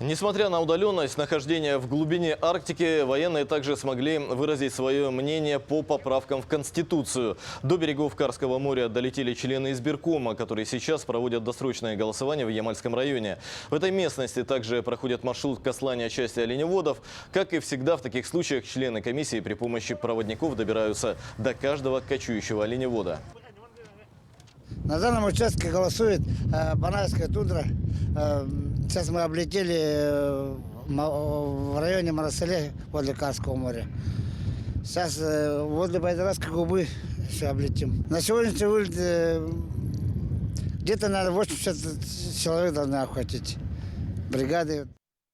Несмотря на удаленность нахождения в глубине Арктики, военные также смогли выразить свое мнение по поправкам в Конституцию. До берегов Карского моря долетели члены избиркома, которые сейчас проводят досрочное голосование в Ямальском районе. В этой местности также проходит маршрут каслания части оленеводов. Как и всегда в таких случаях, члены комиссии при помощи проводников добираются до каждого кочующего оленевода. На данном участке голосует Банайская тундра. Сейчас мы облетели в районе Марселя возле Карского моря. Сейчас возле Байдарасской губы еще облетим. На сегодняшний вылет где-то, наверное, 80 человек должны охватить бригады.